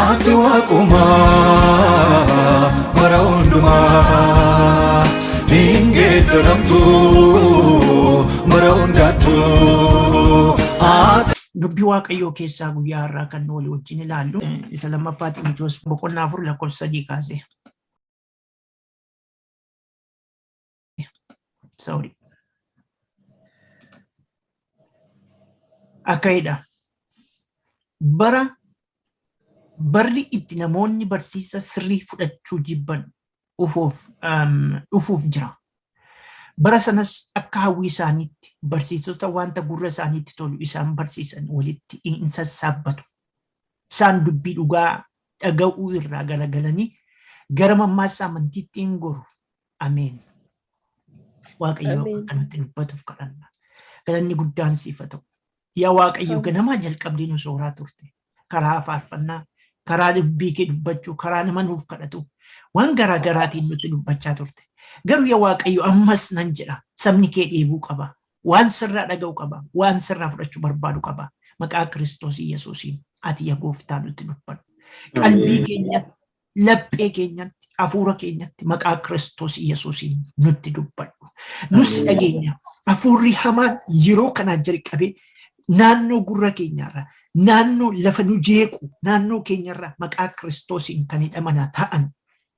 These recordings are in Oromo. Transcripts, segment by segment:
ati waaquma bara hundumaa hingeeddaramtu bara hundaattu dubbii waaqayyoo keessaa guyyaa irraa kan walii wajjin ilaallu isa lammaffaa Xiimotewos boqonnaa 4 lakkoofsa 3 kaasee. Akkaidha. Barri itti namoonni barsiisa sirrii fudhachuu jibban dhufuuf jira. Bara sanas akka hawwii isaaniitti barsiisota wanta gurra isaaniitti tolu isaan barsiisan walitti hin sassaabbatu. Isaan dubbii dhugaa dhaga'uu irraa garagalanii gara mammaaksa amantiitti hin goru. Ameen. Waaqayyo akkanatti dubbatuuf kadhanna. Galanni guddaan siif haa ta'u. Yaa Waaqayyo ganamaa jalqabdee nu sooraa turte. Karaa faarfannaa, karaa dubbii kee dubbachuu, karaa nama nuuf kadhatu waan garaagaraatiin nutti dubbachaa turte. Garuu yaa Waaqayyo ammas nan jedha sabni kee dheebuu qaba. Waan sirraa dhaga'u qaba. Waan sirraa fudhachuu barbaadu qaba. Maqaa Kiristoos Yesuusiin ati yaa Gooftaa nutti dubbadhu. Qalbii keenyatti, laphee keenyatti, hafuura keenyatti maqaa Kiristoos Yesuusiin nutti dubbadhu. Nus dhageenya hafuurri hamaan yeroo kanaa jalqabee naannoo gurra keenyarra, naannoo lafa nu jeequ, naannoo keenyarra maqaa Kiristoosiin kan hidhamanaa ta'an.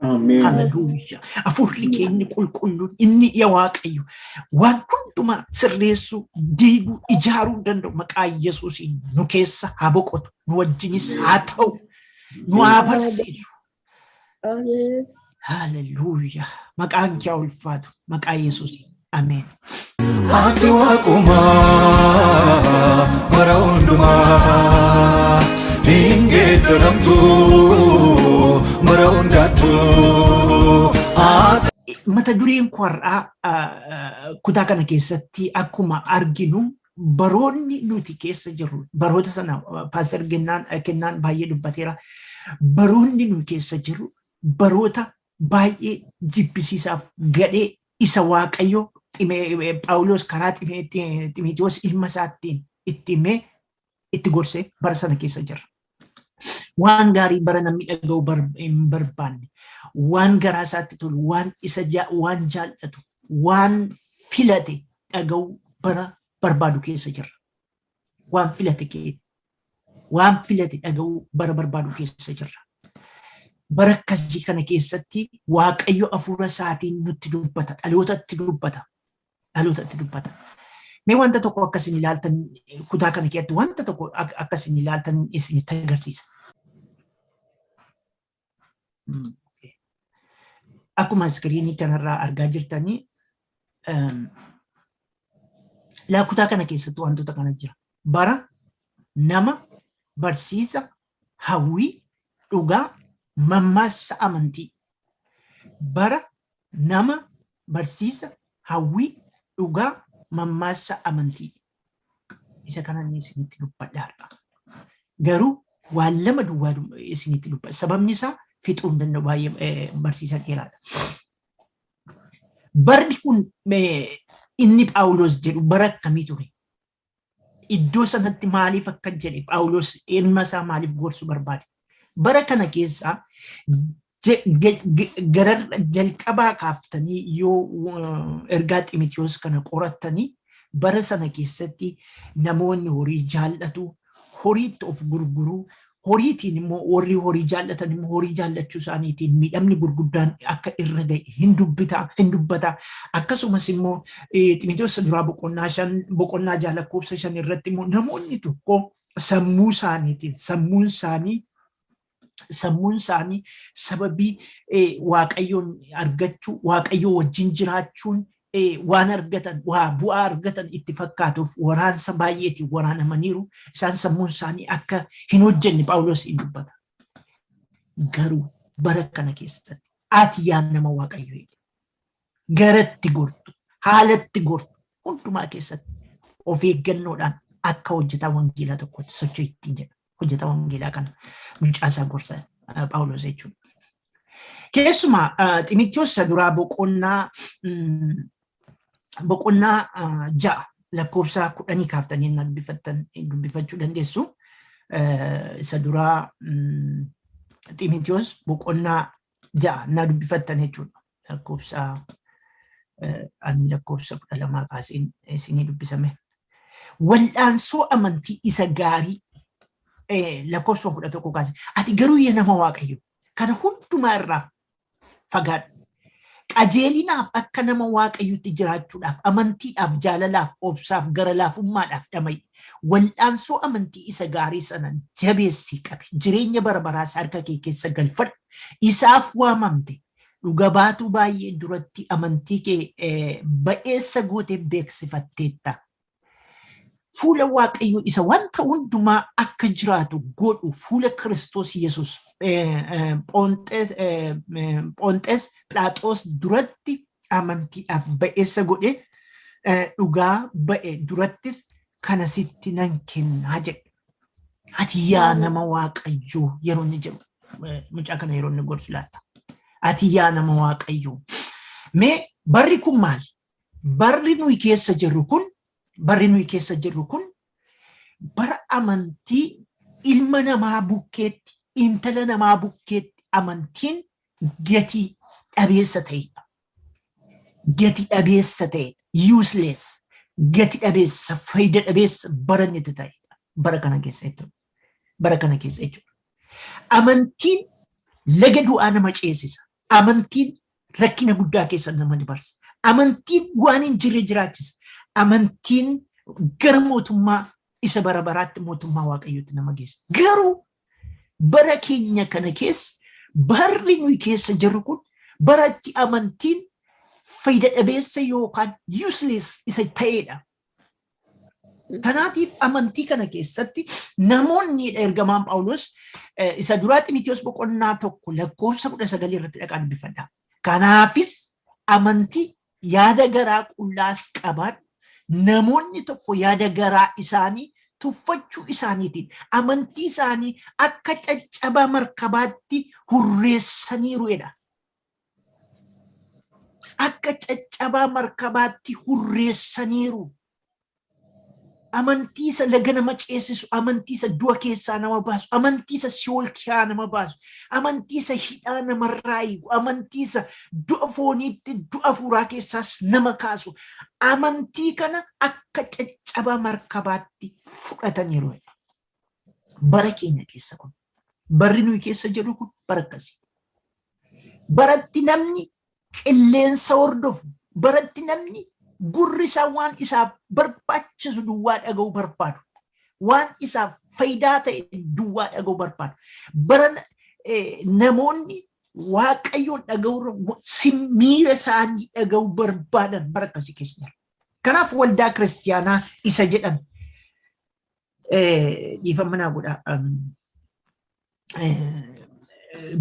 Hallelujah. Hafuurri keenya qulqulluun inni yaa Waaqayyo waan hundumaa sirreessuu, diiguu, ijaaruu danda'u maqaa Yesuusiin nu keessa haa boqotu, nu wajjinis haa ta'u, nu haa barsiisu. Hallelujah. Maqaan kee haa ulfaatu maqaa Yesuusiin. Ameen. ati waaquma bara hundumaa hingeeddaramtu bara hundaattu. Mata dureen kwarraa kutaa kana keessatti akkuma arginu baroonni nuti keessa jirru baroota sana Paaster Kennaan baay'ee dubbateera. Baroonni nu keessa jirru baroota baay'ee jibbisiisaaf gadhee isa Waaqayyo Phaawulos karaa Xiimotewos ilma isaattiin itti himee itti gorsee bara sana keessa jirra. Waan gaarii bara namni dhaga'u hin barbaanne, waan garaa isaatti tolu, waan waan jaallatu, waan filate dhaga'u bara barbaadu keessa jirra. Waan filate dhaga'u bara barbaadu keessa jirra. Bara akkasii kana keessatti Waaqayyo hafuura isaatiin nutti dubbata, dhalootatti dubbata. Mee wanta tokko akkasin ilaaltan kutaa kana keessatti wanta tokko akkasin ilaaltan isinitti agarsiisa. Akkuma iskiriinii kanarraa argaa jirtanii kutaa kana keessatti wantoota kana jira. Bara nama barsiisa hawwii dhugaa mammaaksa amantii. Bara nama barsiisa hawwii dhugaa mammaaksa amantii. Isa kanan isinitti dubbadhaadha. Garuu waan lama duwwaa isinitti dubbadha. Sababni isaa fixuu hin danda'u baay'ee barsiisa dheeraadha. Barri kun inni Phaawulos jedhu bara akkamii ture? Iddoo sanatti maaliif akka jedhe Phaawulos ilma isaa maaliif gorsuu barbaade? Bara kana keessaa gara jalqabaa kaaftanii yoo ergaa Xiimotewos kana qorattanii bara sana keessatti namoonni horii jaallatu, horiitti of gurguruu, horiitiin immoo warri horii jaallatan immoo horii jaallachuu isaaniitiin miidhamni gurguddaan akka irra ga'e hin dubbata. Akkasumas immoo Xiimotewos duraa boqonnaa 6 lakkoofsa 5 irratti immoo namoonni tokko sammuun isaanii sababii Waaqayyoon argachuu, Waaqayyoo wajjin jiraachuun waan argatan, bu'aa argatan itti fakkaatuuf waraansa baay'eetiin waraanamaniiru. Isaan sammuun isaanii akka hin hojjenne Phaawulos hin dubbata. Garuu bara kana keessatti ati yaa nama Waaqayyoo garatti gortu, haalatti gortu hundumaa keessatti of eeggannoodhaan akka hojjetaa wangeelaa tokkotti socho'u ittiin jedha. Hojjetaa wangeelaa kana mucaasaa gorsa Phaawulos jechuudha. Keessumaa Xiimotewos duraa boqonnaa 6 lakkoofsa 10 kaaftanii dubbifachuu dandeessu. Isa duraa Xiimotewos boqonnaa 6 na dubbifattan jechuudha. Lakkoofsa ani lakkoofsa 12 kaasiin isinii dubbisame. Wal'aansoo amantii isa gaarii lakkoofsa 11 kaase. Ati garuu yaa nama Waaqayyo kana hundumaa irraa fagaadhu. Qajeelinaaf akka nama Waaqayyotti jiraachuudhaaf amantiidhaaf jaalalaaf obsaaf gara laafummaadhaaf dhamay. Wal'aansoo amantii isa gaarii sana jabeessii qabi. Jireenya bara baraas harka kee keessa galfadhu. Isaaf waamamte dhuga baatuu baay'ee duratti amantii kee ba'eessa gootee beeksifatteetta. Fuula Waaqayyo isa wanta hundumaa akka jiraatu godhu fuula Kiristoos Yesuus Phonxees Phiilaaxoos duratti amantiidhaaf ba'eessa godhe dhugaa ba'e durattis kana sitti nan kennaa jedhe. Ati yaa nama Waaqayyoo yeroo inni jedhu mucaa kana yeroo inni gorsu laata. Ati yaa nama Waaqayyoo. Mee barri kun maal? Barri nuyi keessa jirru kun bara amantii ilma namaa bukkeetti, intala namaa bukkeetti amantiin gatii dhabeessa ta'edha. Gatii dhabeessa ta'edha. Useless. Gatii dhabeessa, faayida dhabeessa baranni ta'edha. Bara kana keessa jechuudha. Amantiin laga du'aa nama ceesisa. Amantiin rakkina guddaa keessa nama dabarsa. Amantiin waan hin jirre jiraachisa. Amantiin gara mootummaa isa bara baraatti mootummaa Waaqayyootti nama geessa. Garuu bara keenya kana keessa barri nuyi keessa jirru kun baratti amantiin faayida dhabeessa yookaan useless isa ta'edha. Kanaatiif amantii kana keessatti namoonni ergamaan Phaawulos isa duraa Xiimotewos boqonnaa 1 lakkoofsa 19 irratti dhaqaa dubbifadha. Kanaafis amantii yaada garaa qullaas qaban namoonni tokko yaada garaa isaanii tuffachuu isaaniitiin amantii isaanii akka caccaba markabaatti hurreessaniiru jedha. Akka caccaba markabaatti hurreessaniiru. Amantii isa laga nama ceesisu, amantii isa du'a keessaa nama baasu, amantii isa si'ool keessaa nama baasu, amantii isa hidhaa namarraa hiiku, amantii isa du'a fooniitti du'a hafuuraa keessaas nama kaasu. Amantii kana akka caccaba markabaatti fudhataniiru. Bara keenya keessa kun, barri nuyi keessa jirru kun bara akkasii. Baratti namni qilleensa hordofu, baratti namni gurri isaa waan isaaf barbaachisu duwwaa dhaga'uu barbaadu. Waan isaaf faayidaa ta'e duwwaa dhaga'uu barbaadu. Bara namoonni Waaqayyoon dhaga'uu miira isaanii dhaga'uu barbaadan bara akkasii keessa jira. Kanaaf waldaa kiristaanaa isa jedhan dhiifama naa godha.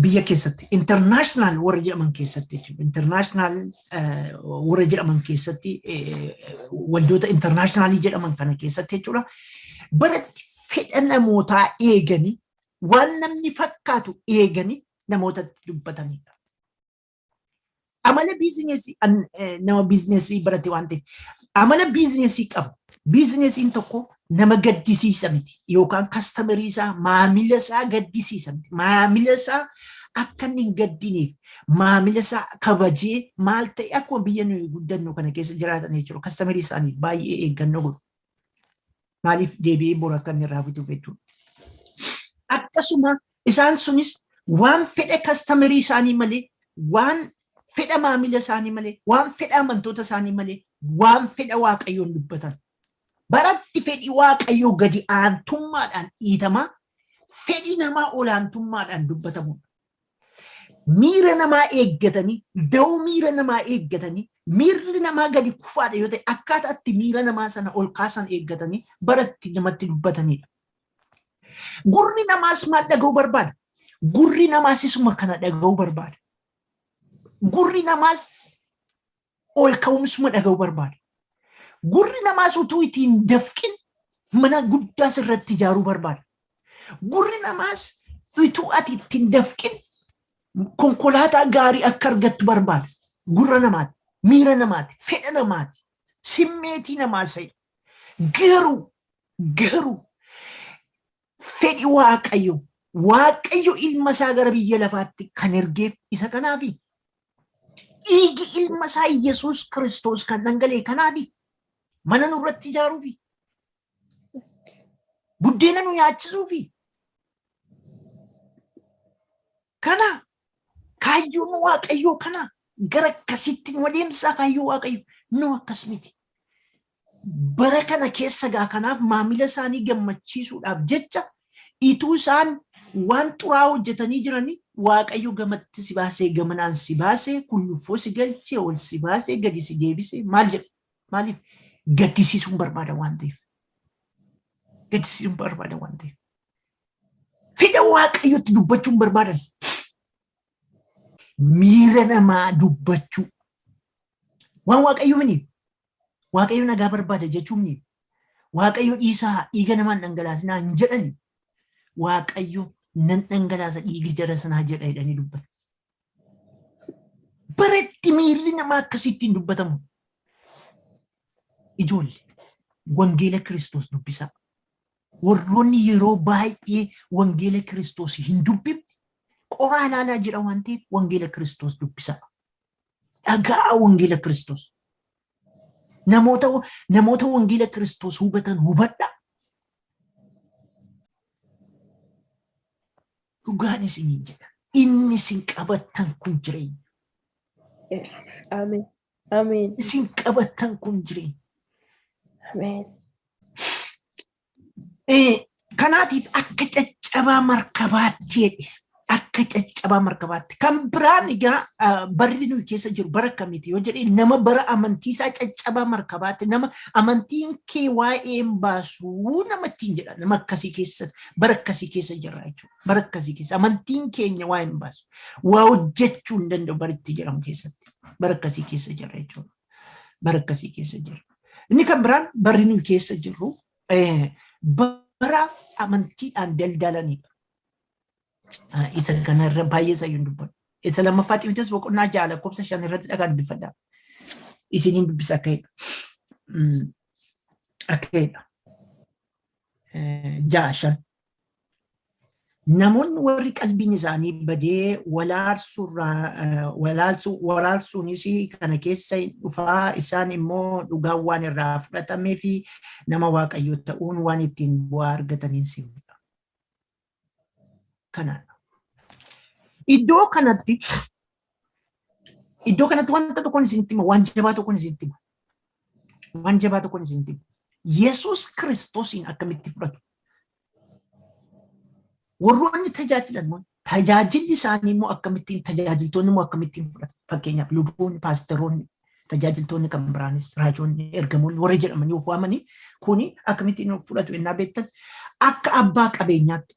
Biyya keessatti international warra jedhaman keessatti waldoota internationalii jedhaman kana keessatti jechuudha. Baratti fedha namootaa eeganii waan namni fakkaatu eeganii namootatti dubbatanidha. Amala biizineesii nama biizineesii barate waan ta'eef amala biizineesii qabu. Biizineesiin tokko nama gaddisiisa miti yookaan kastamerii isaa maamila isaa gaddisiisa miti. Maamila isaa akka inni hin gaddineef maamila isaa kabajee maal ta'e akkuma biyya nuyi guddannu kana keessa jiraatan jechuudha. Kastamerii isaanii baay'ee eeggannoo godhu. Maaliif deebi'ee bor akka inni irraa bituuf jechuudha. Akkasuma isaan sunis waan fedha kastamerii isaanii malee, waan fedha maamila isaanii malee, waan fedha amantoota isaanii malee, waan fedha Waaqayyoon dubbatan. Baratti fedhi Waaqayyoo gadi aantummaadhaan dhiitamaa, fedhi namaa olaantummaadhaan dubbatamu. Miira namaa eeggatanii, da'oo miira namaa eeggatanii, miirri namaa gadi kufaadha yoo ta'e akkaataa itti miira namaa sana ol kaasan eeggatanii baratti namatti dubbatanidha. Gurri namaas maal dhaga'uu barbaada? Gurri namaas isuma kana dhaga'uu barbaada. Gurri namaas ol ka'umsuma dhaga'uu barbaada. Gurri namaas utuu ittiin dafqin mana guddaa sirratti ijaaruu barbaada. Gurri namaas utuu ati ittiin dafqin konkolaataa gaarii akka argattu barbaada. Gurra namaati, miira namaati, fedha namaati, simmeetii namaa sa'i. Garuu fedhi Waaqayyoo Waaqayyo ilma isaa gara biyya lafaatti kan ergeef isa kanaafi. Dhiigi ilma isaa Yesuus Kiristoos kan dhangala'e kanaafi. Mana nurratti ijaaruufi. Buddeena nu nyaachisuufi. Kana kaayyoon Waaqayyoo kana gara akkasitti nu adeemsisaa kaayyoo Waaqayyo nu akkas miti. Bara kana keessa gaa kanaaf maamila isaanii gammachiisuudhaaf jecha ituu isaan waan xuraa hojjetanii jiranii Waaqayyo gamatti si baasee gamanaan si baasee kulluffoo si galchee ol si baasee gadi si deebisee maal jedha? Maaliif? Gaddisiisuun barbaada waan ta'eef. Gaddisiisuun barbaada waan ta'eef. Fedha Waaqayyotti dubbachuun barbaadan. Miira namaa dubbachuu. Waan Waaqayyo mini. Waaqayyo nagaa barbaada jechuun Waaqayyo dhiiga namaan dhangalaasinaa hin jedhani. Waaqayyo nan dhangalaasa dhiiga jara sanaa jedha jedhanii dubbata. Baratti miirri namaa akkasitti hin dubbatamu. Ijoollee wangeela Kiristoos dubbisaa. Warroonni yeroo baay'ee wangeela Kiristoos hin dubbifne qoraa ilaalaa jedha waan ta'eef wangeela Kiristoos dubbisaa. Dhagaa wangeela Kiristoos. Namoota wangeela Kiristoos hubatan hubadha. Dhugaan isiniin jedha. Inni isin qabattan kun jireenya. Amen. Amen. Isin qabattan kun jireenya. Amen. Kanaatiif akka caccabaa markabaatti jedhe. Akka caccabaa markabaatti. Kan biraan egaa barri nuyi keessa jiru bara akkamiiti yoo jedhe nama bara amantiisaa caccabaa markabaatti nama amantiin kee waa'ee hin baasuu namatti hin jedha. Nama akkasii keessa bara akkasii keessa jirra jechuudha. Bara akkasii keessa amantiin keenya waa'ee hin baasu. Waa hojjechuu hin danda'u baritti jedhamu keessatti. Bara akkasii keessa jirra jechuudha. Bara akkasii keessa jirra. Inni kan biraan barri nuyi keessa jirru bara amantiidhaan daldalanidha. Isa kanarra baay'ee isaa hin dubbatu. Isa lammaffaa Xiimotewos boqonnaa 6 lakkoofsa 5 irratti dhagaa dubbifadhaa. Isiniin dubbisa akka'edha. Akka'edha. 6:5. Namoonni warri qalbiin isaanii badee waraarsuunis kana keessa dhufaa isaan immoo dhugaan waan irraa fudhatamee fi nama Waaqayyoo ta'uun waan ittiin bu'aa argataniin simudha. Kanaadha. Iddoo kanatti wanta tokkoon isinitti hima, waan jabaa tokkoon isinitti hima. Waan jabaa tokkoon isinitti hima. Yesuus Kiristoosiin akkamitti fudhatu? Warroonni tajaajilan tajaajilli isaanii immoo akkamittiin tajaajiltoonni immoo akkamittiin fudhatu? Fakkeenyaaf luboonni, paasteroonni, tajaajiltoonni kan biraanis, raajoonni, ergamoonni warra jedhamanii of waamanii kuni akkamittiin fudhatu ennaa beektan akka abbaa qabeenyaatti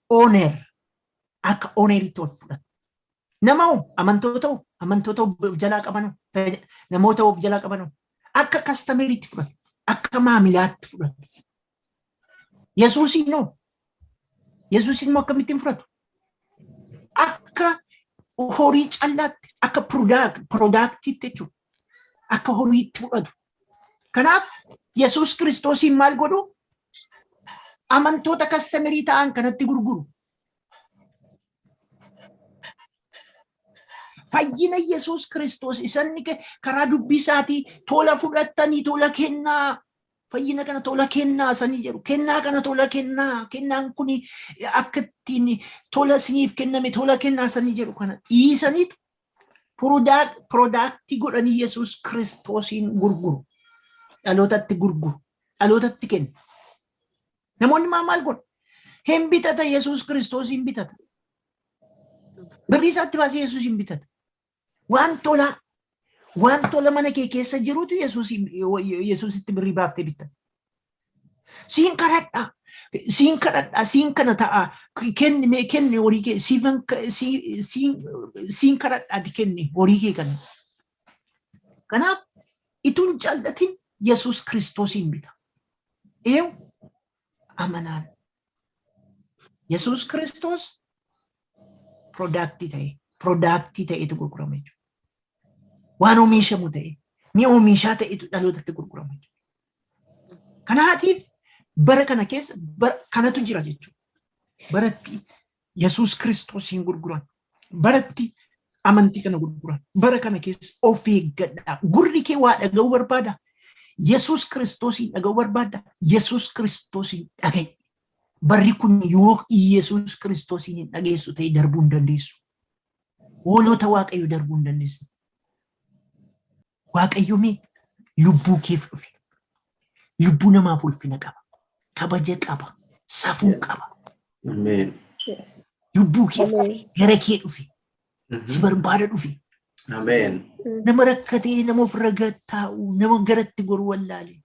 akka ooneriitti of fudhatu. Amantoota of jalaa qabanu, namoota of jalaa qabanu akka kastameriitti fudhatu, akka maamilaatti fudhatu. Yesuusin immoo akkamittiin fudhatu? Akka horii callaatti, akka piroodaaktiitti jechuudha. Akka horiitti fudhatu. Kanaaf Yesuus Kiristoosiin maal godhu? Amantoota kastamerii ta'an kanatti gurguru. Fayyina Yesuus Kiristoos isanni karaa dubbii isaatii tola fudhattanii tola kennaa. Fayyina kana tola kennaa sanii jedhu. Kennaa kana tola kennaa. Kennaan kun akka ittiin tola siniif kenname tola kennaa sanii jedhu kana dhiisaniitu piroodaaktii godhanii Yesuus Kiristoosiin gurguru. Dhalootatti gurguru. Dhalootatti kennu. Namoonni maal godhu? Hin bitata Yesuus Kiristoosiin bitata. Birrii isaatti baasee Yesuusiin bitata. Waan tola mana kee keessa jirutu Yesuusitti birrii baaftee bitata. Siin kadhadhaa, siin kana ta'a, kenni horii kee, siin kadhadhaati kenni horii kee kana. Kanaaf ituun jallatin Yesuus Kiristoosiin bita. Amanaan. Yesuus Kiristoos piroodaaktii ta'etu gurgurama jechuudha. Waan oomishamu ta'e, mi'a oomishaa ta'etu dhalootatti gurgurama jechuudha. Kanaatiif bara kana keessa kanatu jira jechuudha. Baratti Yesuus Kiristoosiin gurguran. Baratti amantii kana gurguran. Bara kana keessa of eeggadhaa. Gurri kee waa dhaga'uu barbaada. Yesuus Kiristoosiin dhaga'uu barbaada. Yesuus Kiristoosiin dhaga'i. Barri kun yoo Yesuus Kiristoosiin hin dhageessu ta'e darbuu hin dandeessu. Hoolota Waaqayyo darbuu hin dandeessu. Waaqayyo mee lubbuu keef dhufe. Lubbuu namaaf ulfina qaba. Kabaja qaba. Safuu qaba. Amen. Yes. Lubbuu keef dhufe. Gara kee dhufe. Si barbaada dhufe. Amen. Nama rakkatee nama ofirra taa'u nama garatti goru wallaale.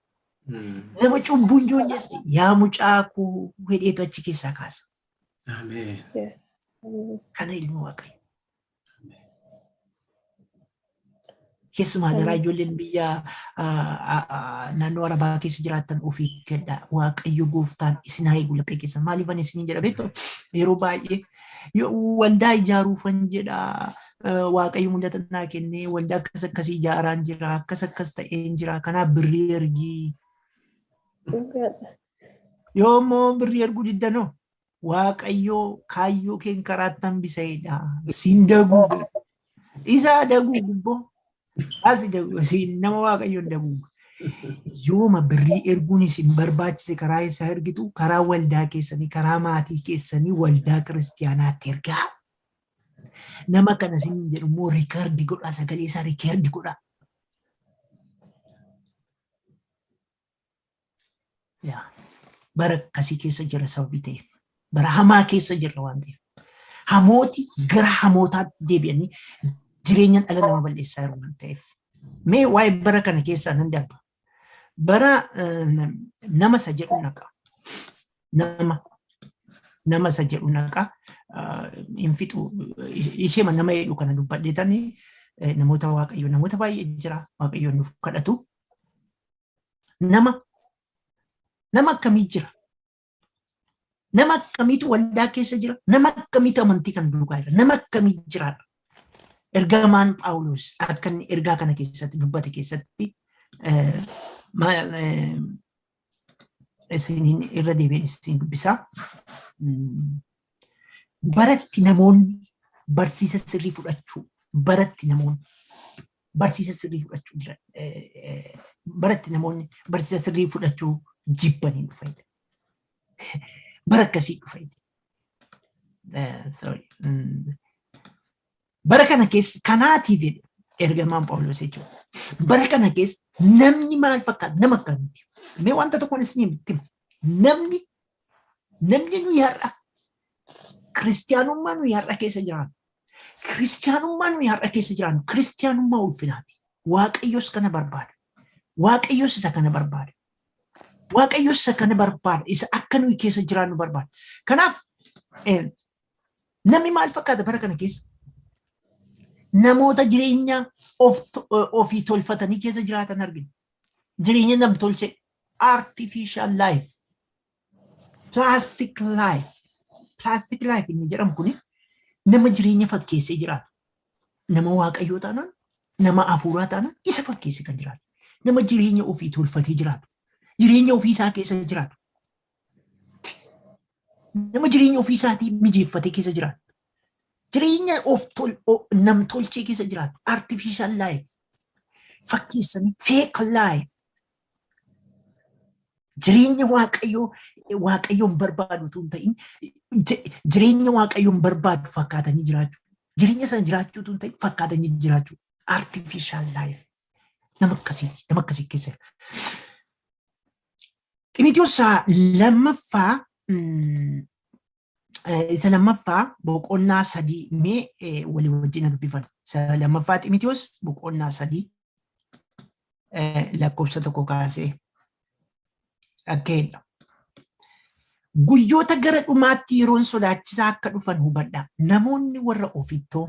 Nama cubbuun joonjesse yaa mucaa koo hedheetu achi keessaa kaasa. Amen. Yes. Amen. Kana ilmi Waaqayyo. Keessumaa garaa ijoolleen biyya naannoo Arabaa keessa jiraatan ofii eeggadhaa. Waaqayyo gooftaan isin haa eegu laphee keessan. Maaliif ani isiniin jedha beektu yeroo baay'ee waldaa ijaaruufan jedhaa. Waaqayyo mul'ata naa kennee waldaa akkas akkasii ijaaraan jira. Akkas ta'een jira. Kanaaf birrii ergii. Yoo immoo birrii erguu diddanoo Waaqayyo kaayyoo keen karaatti hambiseedha. Siin daguu isaa daguu gubboo. Asi nama Waaqayyoon dabuuga. Yooma birrii erguun isin barbaachise karaa isaa ergitu karaa waldaa keessanii karaa maatii keessanii waldaa kiristiyaanaatti ergaa. Nama kana isiniin jedhu immoo riikardi godhaa sagalee isaa riikardi godhaa. Bara akkasii keessa jira sababii ta'eef. Bara hamaa keessa jirra waan ta'eef. Hamooti gara hamootaatti deebi'anii jireenya dhala nama balleessaa jiru waan ta'eef. Mee waa'ee bara kana keessaa nan darba. Bara nama isa jedhu naqa. Nama isa jedhu naqa. Hin fixu ishee nama jedhu kana dubbadheetanii namoota Waaqayyo namoota baay'ee jira Waaqayyoon nuuf kadhatu. Nama akkamii jira? Nama akkamiitu waldaa keessa jira? Nama akkamiitu amantii kan duukaa jira? Nama akkamii jira? Ergamaan Phaawulos akka inni ergaa kana keessatti dubbate keessatti isiniin irra deebiin isin dubbisaa. Baratti namoonni barsiisa sirrii fudhachuu baratti namoonni barsiisa sirrii fudhachuu jira. Baratti namoonni barsiisa sirrii fudhachuu jibbanii dhufayda. Bara akkasii dhufayda. Bara kana keessa kanaatiif ergamaan Phaawulos jechuudha. Bara kana keessa namni maal fakkaata? Nama akkamiiti? Mee wanta tokkoon isin himu. Namni nuyi har'a kiristiyaanummaa nuyi har'a keessa jiraannu. Kiristiyaanummaa nuyi har'a keessa jiraannu kiristiyaanummaa ulfinaati. Waaqayyos kana barbaada. Waaqayyos isa kana barbaada. Waaqayyos isa kana barbaada. Isa akka nuyi keessa jiraannu barbaada. Kanaaf namni maal fakkaata bara kana keessa? Namoota jireenya ofii tolfatanii keessa jiraatan argina. Jireenya nam-tolchee artificial life, plastic life. Plastic life inni jedhamu kuni nama jireenya fakkeessee jiraatu. Nama Waaqayyoo taanaan, nama hafuuraa taanaan isa fakkeessee kan jiraatu. Nama jireenya ofii tolfatee jiraatu. Jireenya ofii isaa keessa jiraatu. Nama jireenya ofii isaatii mijeeffatee keessa jiraatu. Jireenya nam-tolchee keessa jiraatu. Artificial life. Fakkeessanii fake life. Jireenya Waaqayyoon barbaadu tun ta'in jireenya Waaqayyoon barbaadu fakkaatanii jiraachuu. Jireenya sana jiraachuu tun ta'in fakkaatanii jiraachuu. Artificial life. Nama akkasii keessa jira. Xiimotewos isa lammaffaa boqonnaa 3 mee walii wajjin dubbifan. Isa lammaffaa Xiimotewos boqonnaa 3 lakkoofsa 1 kaasee akkeedha. Guyyoota gara dhumaatti yeroon sodaachisaa akka dhufan hubadhaa. Namoonni warra ofittoo,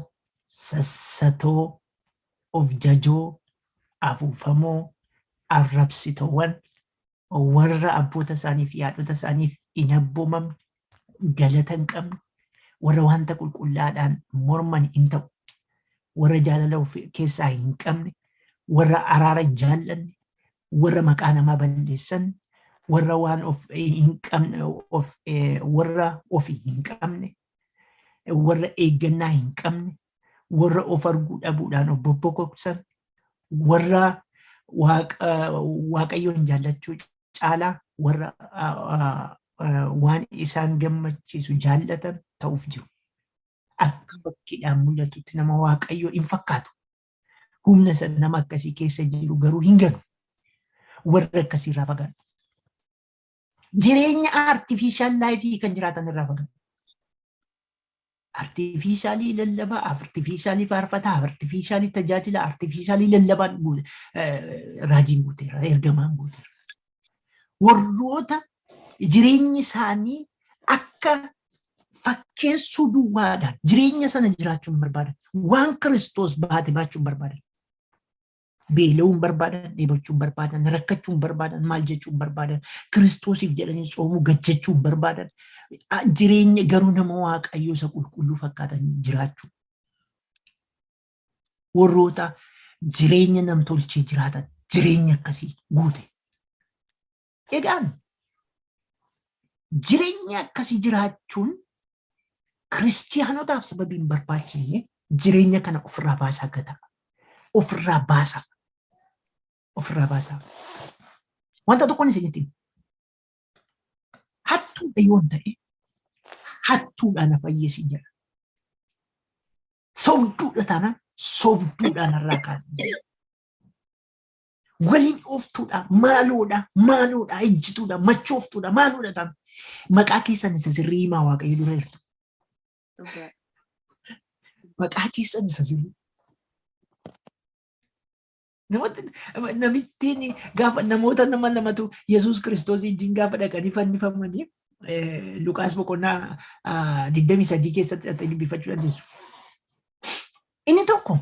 sassatoo, of jajoo, afuufamoo, arrabsitoowwan, warra abboota isaanii fi haadhota isaaniif hin abboomamne, galata hin qabne, warra wanta qulqullaadhaan morman hin ta'u, warra jaalala of keessaa hin qabne, warra araara hin jaallanne, warra maqaa namaa balleessan, warra waan of hin qabne warra ofii hin qabne, warra eeggannaa hin qabne, warra of arguu dhabuudhaan of bobbokoksan, warra waaqayyoon jaallachuu caalaa warra waan isaan gammachiisu jaallatan ta'uuf jiru. Akka bakkeedhaan mul'atutti nama waaqayyoo hin fakkaatu. Humna sana nama akkasii keessa jiru garuu hin galu. Warra akkasii irraa fagaadhu. Jireenya artificial laayifii kan jiraatan irraa fagaadhu. Artificialii lallabaa, artificialii faarfataa, artificialii tajaajila, artificialii lallabaan raajiin guuteera, ergamaan guuteera. Warroota jireenyi isaanii akka fakkeessuu duwwaadhaan jireenya sana jiraachuun barbaadan, waan Kiristoos baate baachuun barbaadan, beela'uun barbaadan, dheebochuun barbaadan, rakkachuun barbaadan, maal jechuun barbaadan, Kiristoosiif jedhanii soomuu gajjachuun barbaadan, jireenya garuu nama waaqayyoo isa qulqulluu fakkaatan jiraachuu. Warroota jireenya namtolchee jiraatan jireenya akkasii guute. Egaan jireenya akkasii jiraachuun kiristiyaanotaaf sababii hin barbaachifne jireenya kana ofirraa baasaa gata. Ofirraa baasaa. Ofirraa baasaa. Wanta tokkoon isinitti himu. Hattuudha yoon ta'e hattuudhaan na fayyisi jedha. Sobduudha taanaan sobduudhaan irraa kaasa. Waliin ooftuudha, maaloodha, ejjituudha, machooftuudha, maaloodha taanaan. Maqaa keessan isa sirrii himaa waaqayyo dura jirtu. Maqaa keessan isa sirrii. Namittiin gaafa namoota nama lamatu Yesuus Kiristoos wajjin gaafa dhaqanii fannifamanii Luqaas boqonnaa 23 keessatti dhaqanii biifachuu dandeessu. Inni tokko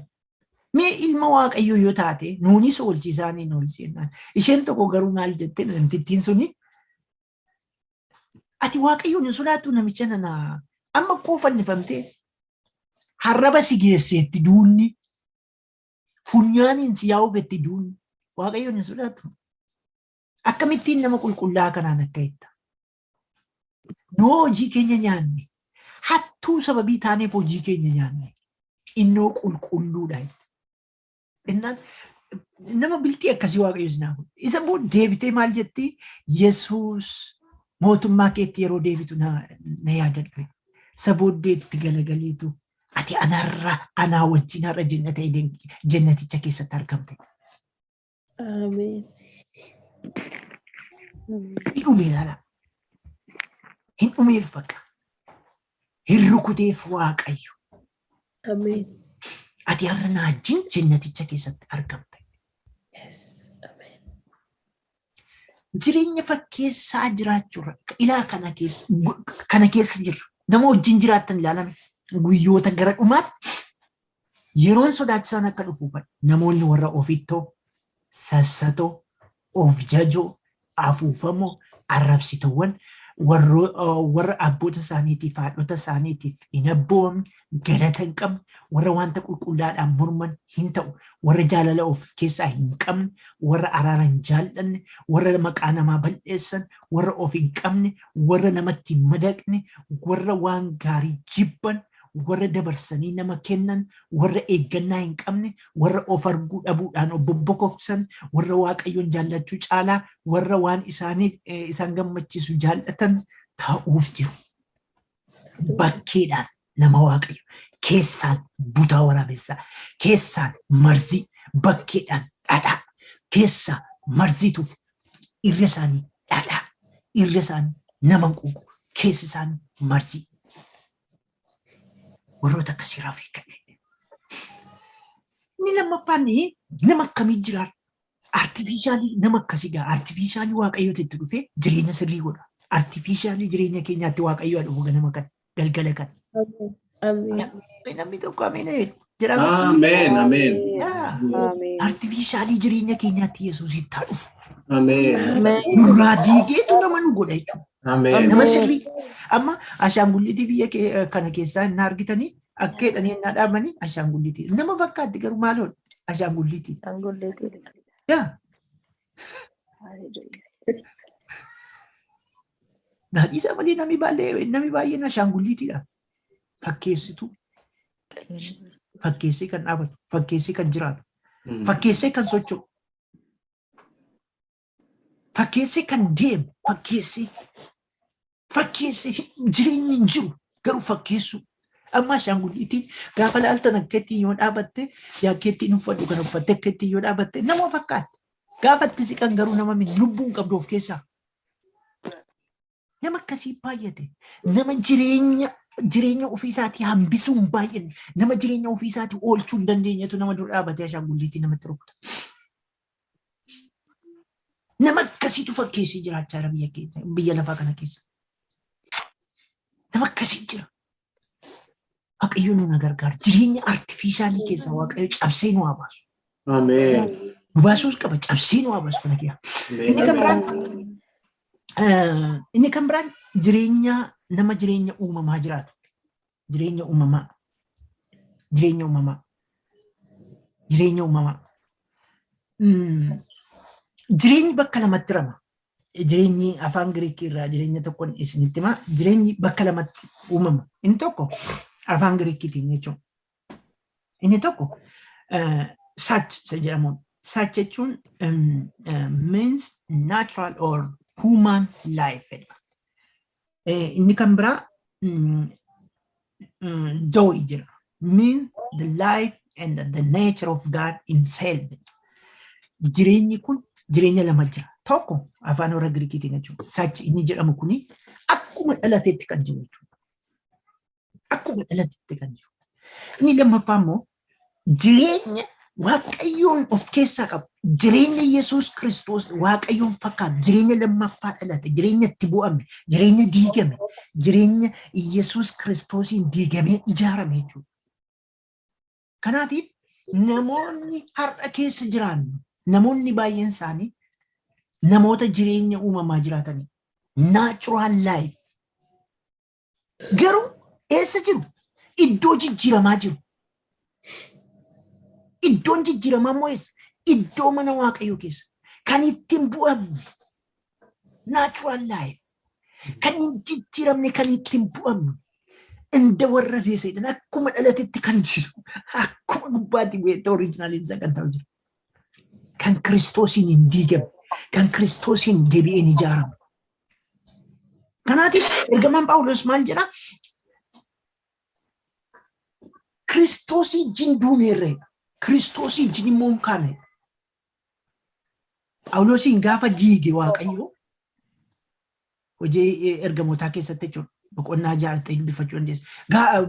mee ilma waaqayyoo yoo taate nuunis oolchi isaaniin oolchi jennaan. Isheen tokko garuu maal jette namtittiin suni ati waaqayyoon hin sodaattu namicha nana amma koo fannifamtee harraba si geesseetti duunni funyaaniin si yaa'uufetti duunni waaqayyoon hin sodaattu. Akkamittiin nama qulqullaa kanaan akka jetta. Noo hojii keenya nyaanne hattuu sababii taaneef hojii keenya nyaanne innoo qulqulluudha. Innaan nama biltii akkasii waaqayyo sinaa kun. Isa booda deebitee maal jetti? Yesuus mootummaa keetti yeroo deebitu na yaadadhu. Isa booddeetti galagaleetu ati anaa wajjin har'a jannaticha keessatti argamte. Ameen. Hin dhumee laala. Hin dhumeef bakka. Hin rukuteef waaqayyo. Ameen. Ati har'a na wajjin jannaticha keessatti argamte. Ameen. Jireenya fakkeessaa jiraachuurra ilaa kana keessa jirra. Nama wajjin jiraattan ilaalame guyyoota gara dhumaatti yeroon sodaachisaan akka dhufu namoonni warra ofittoo, sassatoo, of jajoo, afuufamoo, arrabsitoowwan warra abboota isaaniitiif haadhota isaaniitiif hin abboomne galata hin qabne warra wanta qulqullaadhaan morman hin ta'u warra jaalala of keessaa hin qabne warra araara hin jaallanne warra maqaa namaa balleessan warra of hin qabne warra namatti hin madaqne warra waan gaarii jibban warra dabarsanii nama kennan warra eeggannaa hin qabne warra of arguu dhabuudhaan of bobbokoksan warra waaqayyoon jaallachuu caalaa warra waan isaan gammachiisu jaallatan ta'uuf jiru. Bakkeedhaan nama waaqayyo keessaan butaa waraabessaa keessaan marzii bakkeedhaan dhadhaa keessaa marziituuf irra isaanii dhadhaa irra isaanii nama quuqu keessi isaanii marzii. Warroota akkasii raafii kanneen. Inni lammaffaan nama akkamii jiraatu? Artifiishaalii nama akkasii gaa artifiishaalii waaqayyooti itti dhufee jireenya sirrii godha. Artifiishaalii jireenya keenyaatti waaqayyoo dhufu ganama kan galgala kan. Namni tokko ameen jedhama. Ameen. Ameen. Artifiishaalii jireenya keenyaatti Yesuus itti dhufu. Ameen. Nurraa diigeetu nama nu godha jechuudha. Ameen. Nama sirrii. Amma ashaangulliitii biyya kana keessaa hin argitanii akka jedhanii hin dhaabanii ashaangulliitii. Nama fakkaatti garuu maaloodha ashaangulliitii. Yaa. Naadhiisa malee namni baay'een ashaangulliitiidha. fakkeessitu, fakkeessii kan dhaabatu, fakkeessii kan jiraatu, fakkeessii kan socho'u, fakkeessii kan deemu, fakkeessii jireenyi hin jiru garuu fakkeessu. Amma shaangulliitiin gaafa laaltan akkattiin yoo dhaabatte yaakkeettiin uffadhu kan uffatte akkattiin yoo dhaabatte nama fakkaatti. Gaafa itti siqan garuu nama lubbuun qabdu of keessaa. Nama akkasii baay'ate. Nama jireenya ofiisaatii hambisuu hin baay'anne. Nama jireenya ofiisaatii oolchuu hin dandeenyetu nama dura dhaabatee shaangulliitiin namatti rukuta. Nama akkasiitu fakkeessii jiraachaa jira biyya lafaa kana keessa. Nama akkasii jira. Waaqayyo nu gargaaru. Jireenya artifishaalii keessaa Waaqayyo cabsee nu haa baasu. Ameen. Nu baasuus qaba, cabsee nu haa baasu kana keessa. Inni kan biraan jireenya nama jireenya uumamaa jiraatu. Jireenya uumamaa. Jireenyi bakka lamatti rama. Jireenyi afaan Giriikii irraa jireenya tokkoon isinitti himaa. Jireenyi bakka lamatti uumama. Inni tokko afaan Giriikiitiin jechuun. Inni tokko such jedhamuun. Such jechuun means natural or human life. Inni kan biraa doi jira. Mean the life and the nature of God himself. Jireenyi kun jireenya lama jira. Tokko afaan warra Giriikiitiin jechuudha. Such inni jedhamu kuni akkuma dhalateetti kan jiru jechuudha. Akkuma dhalateetti kan jiru. Inni lammaffaa immoo jireenya Waaqayyoon of keessaa qabu. Jireenya Yesuus Kiristoos Waaqayyoon fakkaatu. Jireenya lammaffaa dhalate. Jireenya itti bu'ame. Jireenya diigame. Jireenya Yesuus Kiristoosiin diigamee ijaarame jechuudha. Kanaatiif namoonni har'a keessa jiraannu, namoonni baay'een isaanii namoota jireenya uumamaa jiraatanii. Natural life. Garuu eessa jiru? Iddoo jijjiiramaa jiru. Iddoon jijjiiramaa immoo eessa? Iddoo mana Waaqayyoo keessa. Kan ittiin bu'amne. Natural life. Kan hin jijjiiramne kan ittiin bu'amne. Inda warra deesseedhaan akkuma dhalatetti kan jiru. Akkuma gubbaatti bu'eetta oriijinaaliin isaa kan ta'u jiru. Kan Kiristoosiin hin diigamne. Kan Kiristoosiin deebi'een ijaaramu. Kanaatiif ergamaan Phaawulos maal jedhaa? Kiristoosii wajjin duuneerreedha. Kiristoosii wajjin immoo hin kaanedha. Phaawulosiin gaafa diige Waaqayyo hojii ergamootaa keessatti jechuudha. Boqonnaa 6 dubbifachuu dandeessa.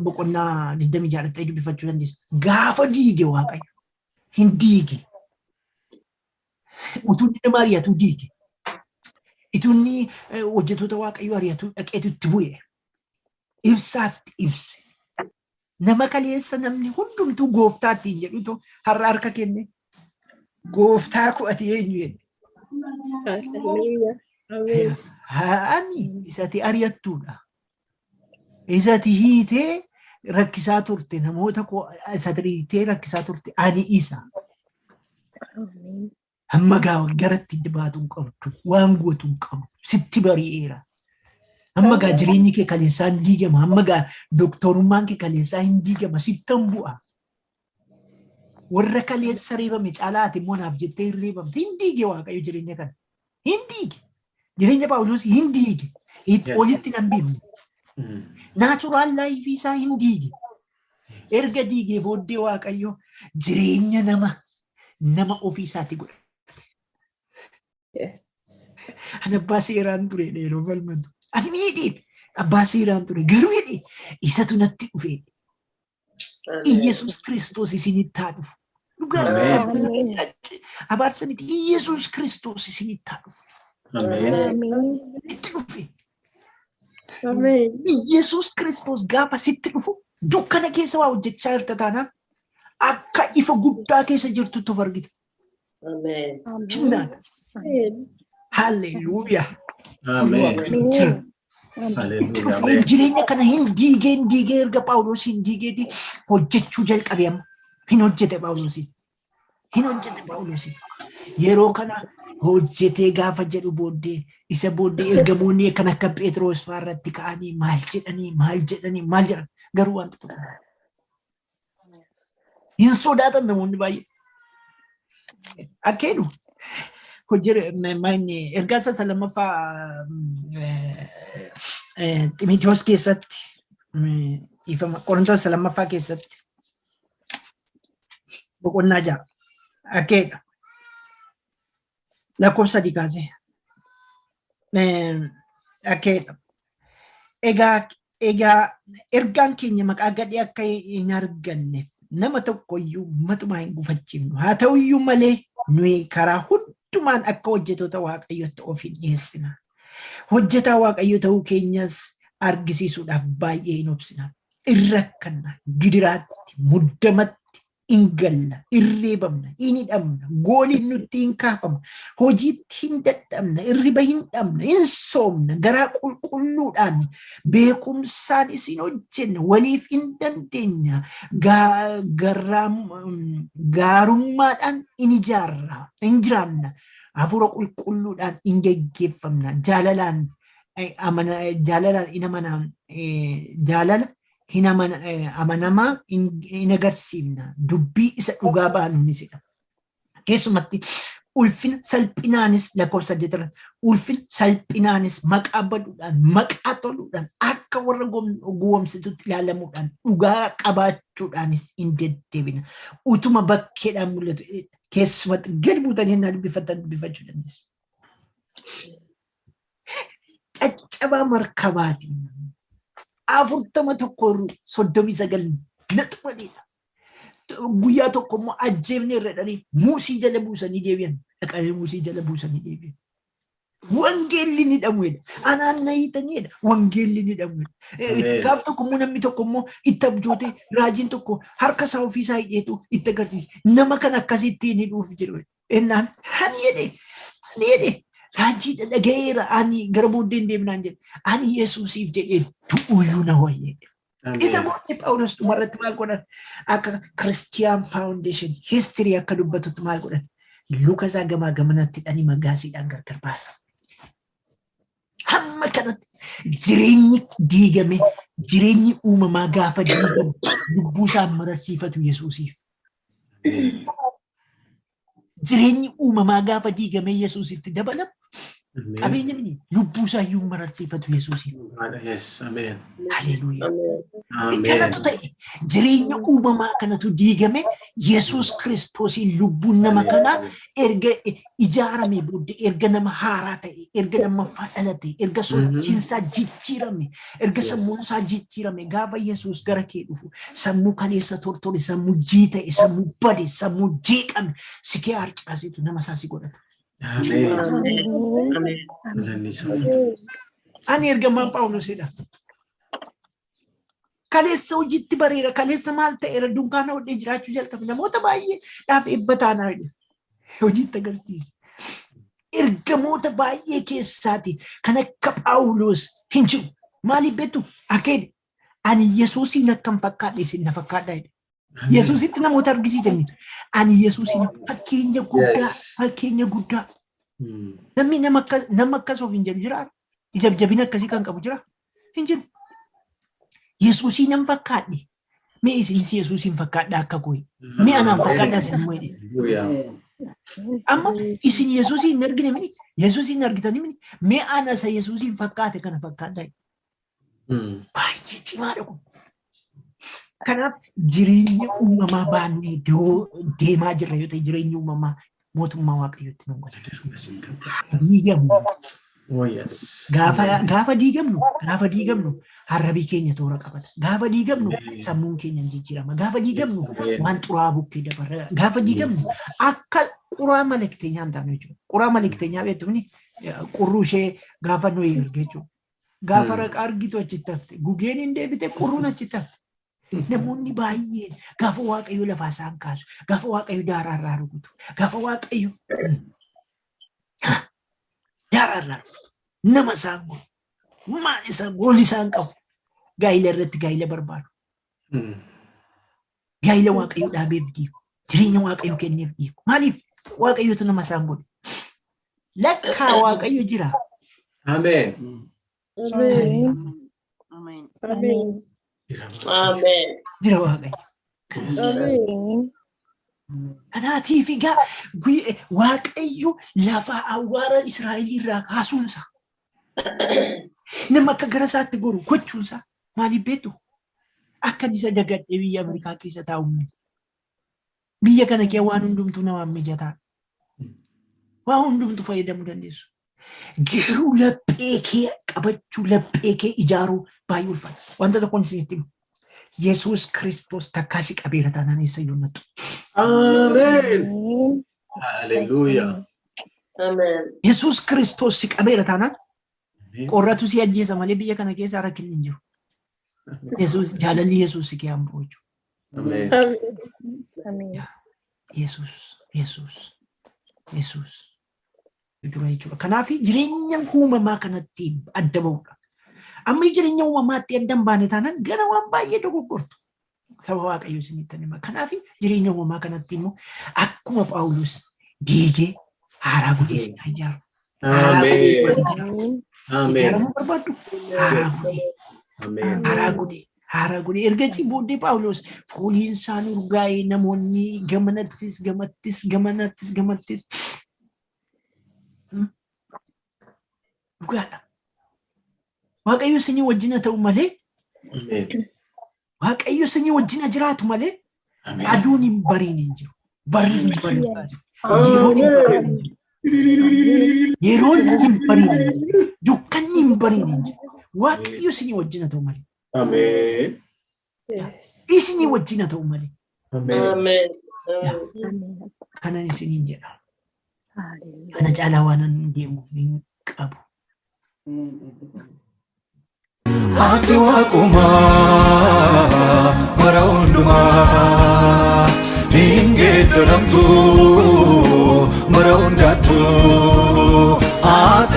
Boqonnaa 26 dubbifachuu dandeessa. Gaafa diige Waaqayyo hin diige. Utuunni nama ari'atu diige. Utuunni hojjettoota Waaqayyoo ari'atu dhaqeetu itti bu'e. Ibsaatti ibse. Nama kaleessa namni hundumtuu gooftaatti hin jedhutu har'a harka kenne. Gooftaa ku'ate eenyu jedhe. Ani isati ari'attuudha. Isati hiitee rakkisaa turte namoota isati hiitee rakkisaa turte ani isa. Amma garatti baatu hin qabdu waan gootu hin qabdu sitti bari'eera. Amma jireenyi kee kaleessaa hin diigama. Amma doktorummaan kee kaleessaa hin diigama sittan bu'a. Warra kaleessa reebame caalaati immoo naaf jettee hin reebamte hin diige Waaqayyo jireenya kana. Hin diige. Jireenya Phaawulos hin diige. Olitti nan beekne. Naachuraal laayifii isaa hin diige. Erga diigee booddee Waaqayyo jireenya nama ofii isaatti godha. Ani abbaa seeraan ture yeroo falmatu. Ani miidhiin abbaa seeraan ture garuu jedhee isatu natti dhufe. Iyesuus Kiristoos isinitti haa dhufu. Abaarsa miti Iyesuus Kiristoos isinitti haa dhufu. Itti dhufe. Iyesuus Kiristoos gaafa sitti dhufu dukkana keessa waa hojjechaa jirta taanaan akka ifa guddaa keessa jirtutti of argita. Halleluuyaa. Jireenya kana hin diigee erga Phaawulos hin diigeeti hojjechuu jalqabe amma. Hin hojjete Phaawulos. Yeroo kana hojjetee gaafa jedhu booddee isa booddee ergamoonni kan akka Phexros fa'aa irratti ka'anii maal jedhan garuu wanta tokko hin sodaatan namoonni baay'ee. Akkeedhu hojii ergaa isa lammaffaa Ximotewos keessatti Qorontos lammaffaa keessatti boqonnaa 6 akkeedha lakkoofsa 3 kaasee akkeedha. Egaa ergaan keenya maqaa gadhee akka hin arganneef nama tokkoyyuu matumaa hin gufachiifnu. Haa ta'uyyuu malee nuyi karaa hundumaan akka hojjettoota Waaqayyootti of hin dhiyeessina. Hojjetaa Waaqayyo ta'uu keenyas argisiisuudhaaf baay'ee hin obsina. Irra kanna gidiraatti muddamatti hin galla, irreebamna, hin hidhamna, gooliin nutti hin kaafama, hojiitti hin dadhabna, irriba hin dhabna, hin soomna, garaa qulqulluudhaan beekumsaan isin hojjenna, waliif hin dandeenya, gaarummaadhaan hin jiraanna, hafuura qulqulluudhaan hin geggeeffamna, jaalalaan amanamaa hin agarsiifna, dubbii isa dhugaa baanu ni jedha. Keessumatti ulfina salphinaanis lakkoofsa 8 ulfina salphinaanis maqaa baduudhaan maqaa toluudhaan akka warra gowwoomsitutti ilaalamuudhaan dhugaa qabaachuudhaanis hin deddeebina. Utuma bakkeedhaan mul'atu keessumatti gadi buutanii na dubbifachuu dandeessu. Caccabaa markabaatiin 41 naxumadidha. Guyyaa tokko immoo ajjeefne irradhanii muusii jala buusanii deebi'an. Dhaqanii muusii jala buusanii deebi'an. Wangeelli ni dhamweedha. Anaan na hiitaniidha. Wangeelli ni dhamweedha. Gaaf tokko immoo namni tokko immoo itti abjootee raajiin tokko harka isaa ofiisaa hidheetu itti agarsiise. Nama kan akkasitti ni dhuuf jiru. Ennaan ani jedhe raajii dhagayeera ani gara booddeen deemnaan jedhe. Ani Yesuusiif jedhee du'uyyuu na wayyee. Isa booddee Phaawulos dhumarratti maal godhan? Akka Christian Foundation history akka dubbatutti maal godhan? Luka isaa gamaa gamanatti hidhanii magaasiidhaan gargar baasan. Hamma kanatti jireenyi diigame, jireenyi uumamaa gaafa diigamu lubbuu isaa mararsiifatu Yesuusiif. Jireenyi uumamaa gaafa diigame Yesuusitti dabalamu. Qabeenya mini lubbuu isaa iyyuu mararsiifatu Yesuusiif. Haleluuyaa. Kanatu ta'e jireenya uumamaa kanatu diigame Yesuus Kiristoosiin lubbuun nama kanaa erga ijaarame booddee erga nama haaraa ta'e erga nama dhalate erga sochiinsaa jijjiirame erga sammuun isaa jijjiirame gaafa Yesuus gara kee dhufu sammuu kaleessa tortore sammuu jiita'e sammuu bade sammuu jeeqame si kee harcaasitu nama isaa si godhata. Ani ergamaan Phaawulosidha. Kaleessa hojiitti bareera, kaleessa maal ta'eera dunkaana hodhee jiraachuu jalqabe namoota baay'ee dhaaf eebbataanaa hojiitti agarsiisa. Ergamoota baay'ee keessaati kan akka Phaawulos hin jiru. Maaliif beektu? Akeedi ani Yesuusiin akkam fakkaadhe isin na fakkaadhaa jedhe. Yesuusitti namoota argisiisanii ani Yesuusiin fakkeenya guddaa. Namni nama akkas of hin jedhu jira? Jabina akkasii kan qabu jira? Hin jiru. Yesuusiin nan fakkaadhe. Mee isinis Yesuusiin fakkaadhaa akka goe. Mee anaan fakkaadhaa isin immoo jedhe. Amma isin Yesuusiin hin argine mini? Yesuusiin argitanii mini? Mee ana isa Yesuusiin fakkaate kana fakkaadhaa. Baay'ee cimaadha kun. Kanaaf jireenya uumamaa baannee deemaa jirra yoo ta'e jireenya uumamaa mootummaa Waaqayyootti nu godha. Gaafa diigamnu arrabii keenya toora qabata. Gaafa diigamnu sammuun keenya jijjiirama. Gaafa diigamnu waan xuraa'aa bukkee dabarra. Gaafa diigamnu akka quraa malakteenyaa hin taane jechuudha. Quraa malakteenyaa beektumni qurruu ishee gaafa nuyi erge jechuudha. Gaafa raqa argitu achitti hafte gugeen hin deebite qurruun achitti hafte. Namoonni baay'een gaafa Waaqayyo lafaa isaan kaasu, gaafa Waaqayyo daaraarraa rukutu, gaafa Waaqayyo daaraarraa rukutu, nama isaan godhu, maal isaan goolli isaan qabu, gaa'ila irratti gaa'ila barbaadu. Gaa'ila Waaqayyo dhaabeef diigu, jireenya Waaqayyo kenneef diigu. Maaliif Waaqayyotu nama isaan godhu? Lakkaa Waaqayyo jira. Ameen. Amen. Amen. Jira Waaqayyo. Amen. Kanaatiif egaa Waaqayyo lafa awwaara Israa'el irraa kaasuunsa nama akka gara isaatti goru gochuunsa maaliif beektu? Akkan isa dagadhee biyya Ameerikaa keessa taa'u biyya kana kee waan hundumtuu namaaf mijataa waan hundumtuu fayyadamuu dandeessu. Garuu laphee kee qabachuu laphee kee ijaaruu baay'ee ulfaata. Wanta tokkoon isinitti himu. Yesuus Kiristoos takkaa si qabeera taanaan eessa iyyuu nattu. Amen. Hallelujah. Amen. Yesuus Kiristoos si qabeera taanaan qorratu si ajjeesa malee biyya kana keessa rakkinni hin jiru. Yesuus jaalalli Yesuus si kee hambuu jechuudha. Amen. Amen. Yesuus. Dura jechuudha. Kanaaf jireenya uumamaa kanatti adda ba'uudha. Amma jireenya uumamaatti adda hin baane taanaan gara waan baay'ee dogoggortu. Saba Waaqayyo isinitti hima. Kanaaf jireenya uumamaa kanatti immoo akkuma Phaawulos diigee haaraa godhee isin ijaaru. Amen. Ijaaramuu barbaaddu? Haaraa godhee ergasii booddee Phaawulos fooliin isaan urgaa'ee namoonni gamanattis dhugaadha. Waaqayyo isinii wajjin ta'u malee Waaqayyo isinii wajjin jiraatu malee aduun hin bariin hin jiru. Barri hin bariin jiru. Yeroon hin bariin hin jiru. Dukkanni hin bariin hin jiru. Waaqayyo isinii wajjin ta'u malee. Amen. Isinii wajjin ta'u malee. Amen. Kanan isiniin jedha. Kana caalaa waan hin deemu hin qabu. Ati waaqumaa mara hundumaa hin geeddaramtu mara hundaattu.